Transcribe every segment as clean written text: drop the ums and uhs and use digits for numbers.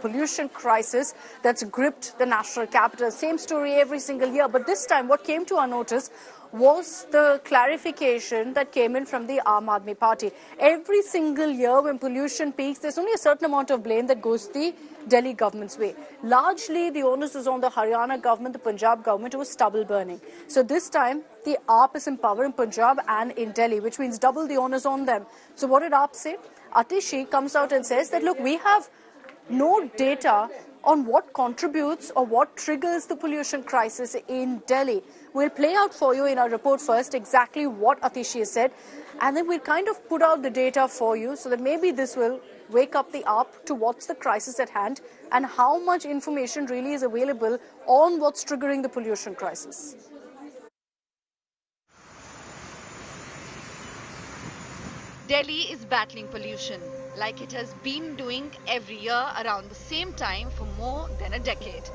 pollution crisis that's gripped the national capital. Same story every single year, but this time what came to our notice was the clarification that came in from the Aam Aadmi Party. Every single year when pollution peaks, there's only a certain amount of blame that goes the Delhi government's way. Largely, the onus is on the Haryana government, the Punjab government, who was stubble burning. So this time, the AAP is in power in Punjab and in Delhi, which means double the onus on them. So what did AAP say? Atishi comes out and says that, look, we have no data on what contributes or what triggers the pollution crisis in Delhi. We'll play out for you in our report first exactly what Atishi has said, and then we'll kind of put out the data for you so that maybe this will wake up the AAP to what's the crisis at hand and how much information really is available on what's triggering the pollution crisis. Delhi is battling pollution like it has been doing every year around the same time for more than a decade.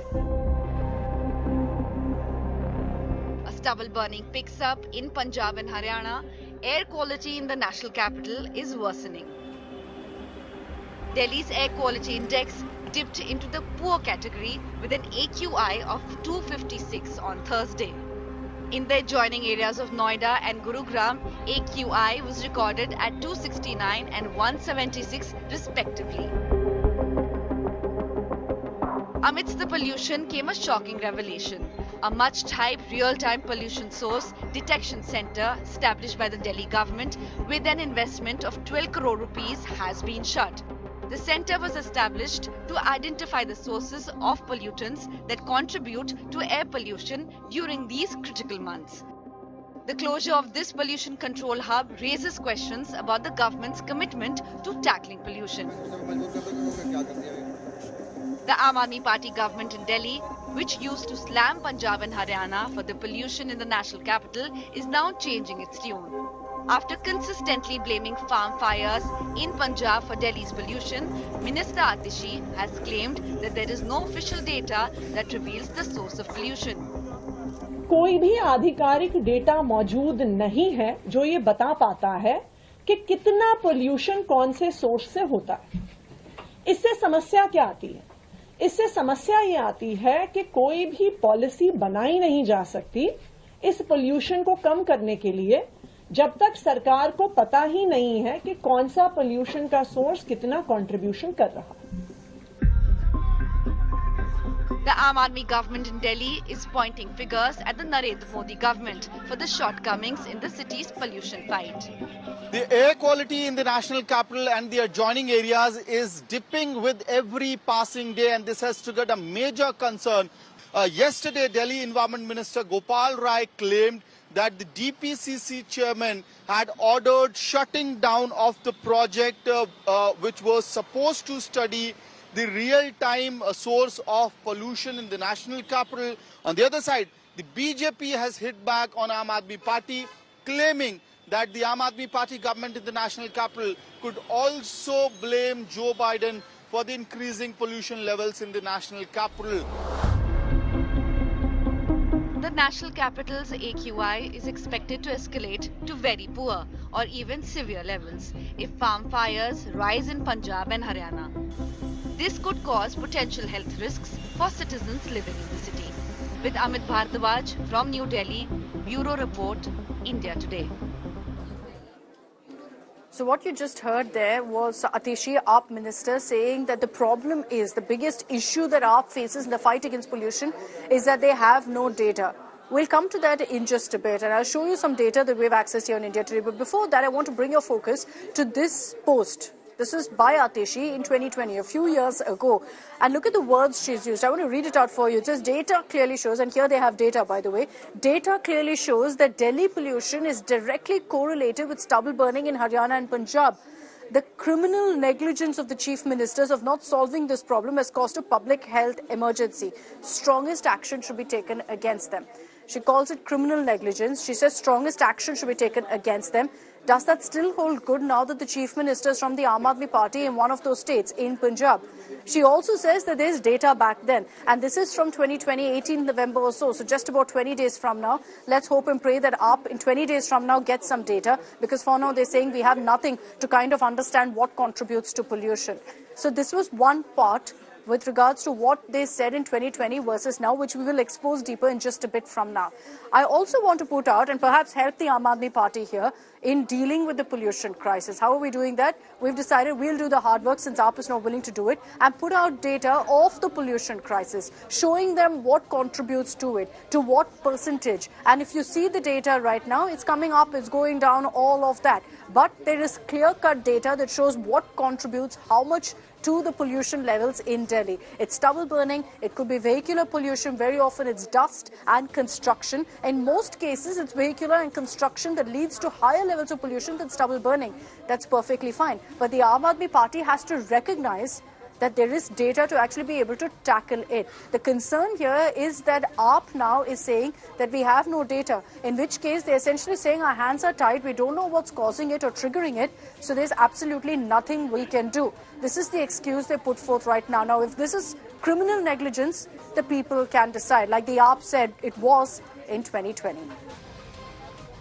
Stubble burning picks up in Punjab and Haryana. Air quality in the national capital is worsening. Delhi's air quality index dipped into the poor category with an AQI of 256 on Thursday. In the adjoining areas of Noida and Gurugram, AQI was recorded at 269 and 176 respectively. Amidst the pollution came a shocking revelation. A much-hyped real-time pollution source detection center established by the Delhi government with an investment of 12 crore rupees has been shut. The center was established to identify the sources of pollutants that contribute to air pollution during these critical months. The closure of this pollution control hub raises questions about the government's commitment to tackling pollution. The Aam Aadmi Party government in Delhi, which used to slam Punjab and Haryana for the pollution in the national capital, is now changing its tune. After consistently blaming farm fires in Punjab for Delhi's pollution, Minister Atishi has claimed that there is no official data that reveals the source of pollution. कोई भी आधिकारिक data मौजूद नहीं है जो ये बता पाता है कि कितना पोल्यूशन कौन से सोर्स से होता है। इससे समस्या क्या आती है? इससे समस्या ये आती है कि कोई भी पॉलिसी बनाई नहीं जा सकती इस पोल्यूशन को कम करने के लिए जब तक सरकार को पता ही नहीं है कि कौन सा पोल्यूशन का सोर्स कितना कंट्रीब्यूशन कर रहा है। The Aam Aadmi government in Delhi is pointing fingers at the Narendra Modi government for the shortcomings in the city's pollution fight. The air quality in the national capital and the adjoining areas is dipping with every passing day, and this has triggered a major concern. Yesterday, Delhi Environment Minister Gopal Rai claimed that the DPCC chairman had ordered shutting down of the project which was supposed to study the real-time source of pollution in the national capital. On the other side, the BJP has hit back on Aam Aadmi Party, claiming that the Aam Aadmi Party government in the national capital could also blame Joe Biden for the increasing pollution levels in the national capital. The national capital's AQI is expected to escalate to very poor or even severe levels if farm fires rise in Punjab and Haryana. This could cause potential health risks for citizens living in the city. With Amit Bhardwaj from New Delhi, Bureau Report, India Today. So what you just heard there was Atishi, AAP minister, saying that the problem is, the biggest issue that AAP faces in the fight against pollution is that they have no data. We'll come to that in just a bit, and I'll show you some data that we've accessed here on India Today. But before that, I want to bring your focus to this post. This is by Atishi in 2020, a few years ago. And look at the words she's used. I want to read it out for you. It says, data clearly shows, and here they have data, by the way. Data clearly shows that Delhi pollution is directly correlated with stubble burning in Haryana and Punjab. The criminal negligence of the chief ministers of not solving this problem has caused a public health emergency. Strongest action should be taken against them. She calls it criminal negligence. She says strongest action should be taken against them. Does that still hold good now that the chief minister is from the Aam Aadmi Party in one of those states, in Punjab? She also says that there's data back then, and this is from 2020, 18 November or so just about 20 days from now. Let's hope and pray that AAP in 20 days from now gets some data, because for now they're saying we have nothing to kind of understand what contributes to pollution. So this was one part with regards to what they said in 2020 versus now, which we will expose deeper in just a bit from now. I also want to put out and perhaps help the Aam Aadmi Party here in dealing with the pollution crisis. How are we doing that? We've decided we'll do the hard work since AAP is not willing to do it and put out data of the pollution crisis, showing them what contributes to it, to what percentage. And if you see the data right now, it's coming up, it's going down, all of that. But there is clear-cut data that shows what contributes, how much to the pollution levels in Delhi. It's stubble burning, it could be vehicular pollution, very often it's dust and construction. In most cases, it's vehicular and construction that leads to higher levels of pollution than stubble burning. That's perfectly fine. But the Aam Aadmi Party has to recognize that there is data to actually be able to tackle it. The concern here is that AAP now is saying that we have no data, in which case they're essentially saying our hands are tied, we don't know what's causing it or triggering it, so there's absolutely nothing we can do. This is the excuse they put forth right now. Now, if this is criminal negligence, the people can decide, like the AAP said it was in 2020.